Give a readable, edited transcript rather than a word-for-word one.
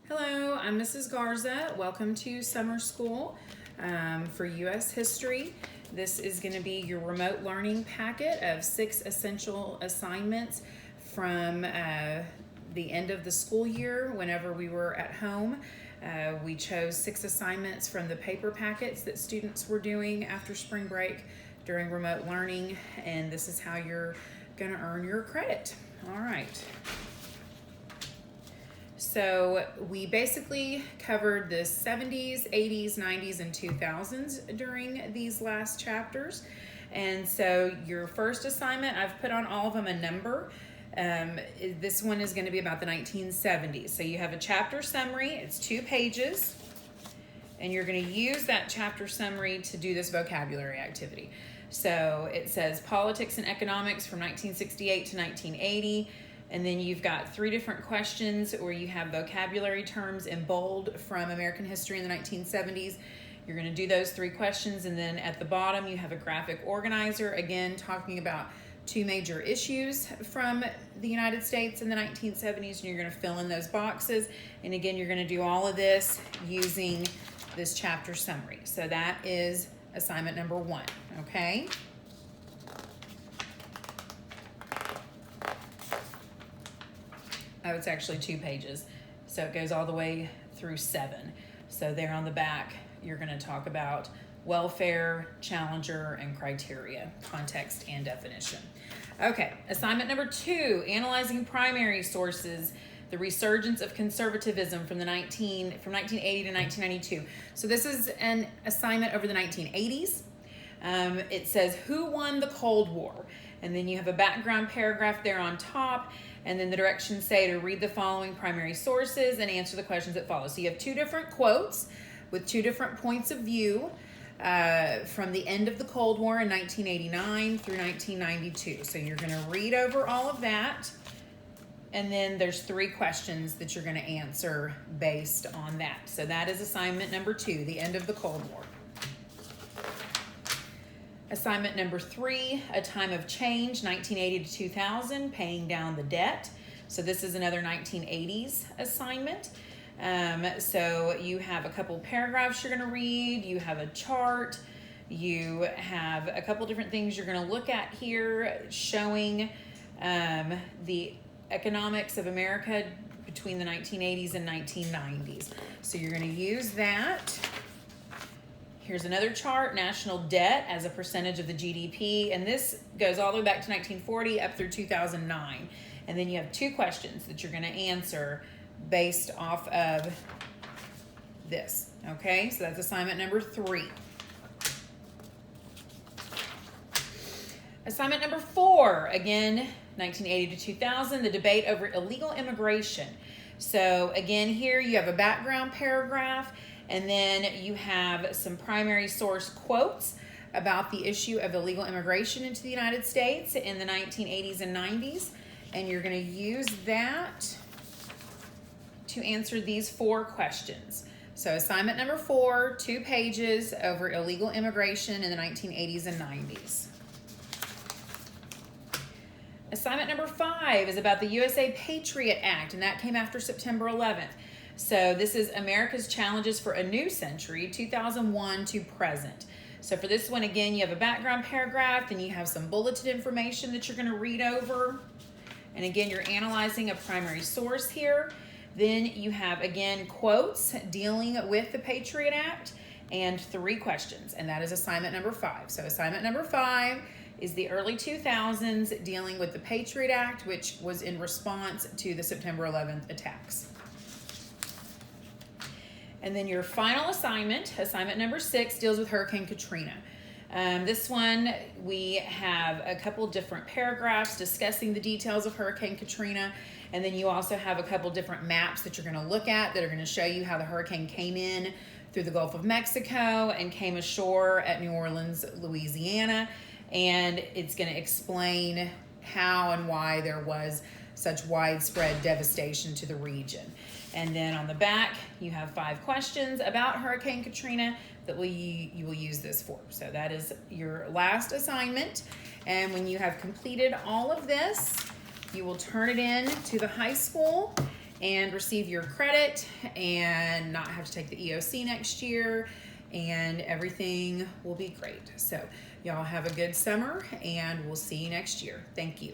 Hello, I'm Mrs. Garza. Welcome to summer school for U.S. history. This is going to be your remote learning packet of 6 essential assignments from the end of the school year whenever we were at home. We chose 6 assignments from the paper packets that students were doing after spring break during remote learning, and this is how you're going to earn your credit. All right. So we basically covered the 70s, 80s, 90s, and 2000s during these last chapters. And so your first assignment, I've put on all of them a number. This one is going to be about the 1970s. So you have a chapter summary, it's 2 pages, and you're going to use that chapter summary to do this vocabulary activity. So it says politics and economics from 1968 to 1980. And then you've got 3 different questions where you have vocabulary terms in bold from American history in the 1970s. You're going to do those 3 questions, and then at the bottom you have a graphic organizer, again talking about 2 major issues from the United States in the 1970s, and you're going to fill in those boxes. And again, you're going to do all of this using this chapter summary. So that is assignment number 1, okay? Oh, it's actually 2 pages. So it goes all the way through 7. So there on the back, you're going to talk about welfare, challenger, and criteria, context and definition. Okay, assignment number 2, analyzing primary sources, the resurgence of conservatism from 1980 to 1992. So this is an assignment over the 1980s. It says, who won the Cold War? And then you have a background paragraph there on top, and then the directions say to read the following primary sources and answer the questions that follow. So you have 2 different quotes with 2 different points of view from the end of the Cold War in 1989 through 1992. So you're going to read over all of that, and then there's 3 questions that you're going to answer based on that. So that is assignment number 2, the end of the Cold War. Assignment number 3, a time of change, 1980 to 2000, paying down the debt. So this is another 1980s assignment. So you have a couple paragraphs you're going to read, you have a chart, you have a couple different things you're going to look at here showing the economics of America between the 1980s and 1990s. So you're going to use that. Here's another chart, national debt as a percentage of the GDP, and this goes all the way back to 1940 up through 2009. And then you have 2 questions that you're going to answer based off of this, okay? So that's assignment number 3. Assignment number 4, again, 1980 to 2000, the debate over illegal immigration. So again, here you have a background paragraph, and then you have some primary source quotes about the issue of illegal immigration into the United States in the 1980s and 90s. And you're going to use that to answer these 4 questions. So assignment number 4, 2 pages over illegal immigration in the 1980s and 90s. Assignment number 5 is about the USA Patriot Act, and that came after September 11th. So this is America's Challenges for a New Century, 2001 to present. So for this one, again, you have a background paragraph, then you have some bulleted information that you're going to read over. And again, you're analyzing a primary source here. Then you have, again, quotes dealing with the Patriot Act and 3 questions, and that is assignment number 5. So assignment number 5 is the early 2000s dealing with the Patriot Act, which was in response to the September 11th attacks. And then your final assignment, assignment number 6, deals with Hurricane Katrina. This one, we have a couple different paragraphs discussing the details of Hurricane Katrina, and then you also have a couple different maps that you're going to look at that are going to show you how the hurricane came in through the Gulf of Mexico and came ashore at New Orleans, Louisiana, and it's going to explain how and why there was such widespread devastation to the region. And then on the back, you have 5 questions about Hurricane Katrina that you will use this for. So that is your last assignment. And when you have completed all of this, you will turn it in to the high school and receive your credit and not have to take the EOC next year, and everything will be great. So y'all have a good summer, and we'll see you next year. Thank you.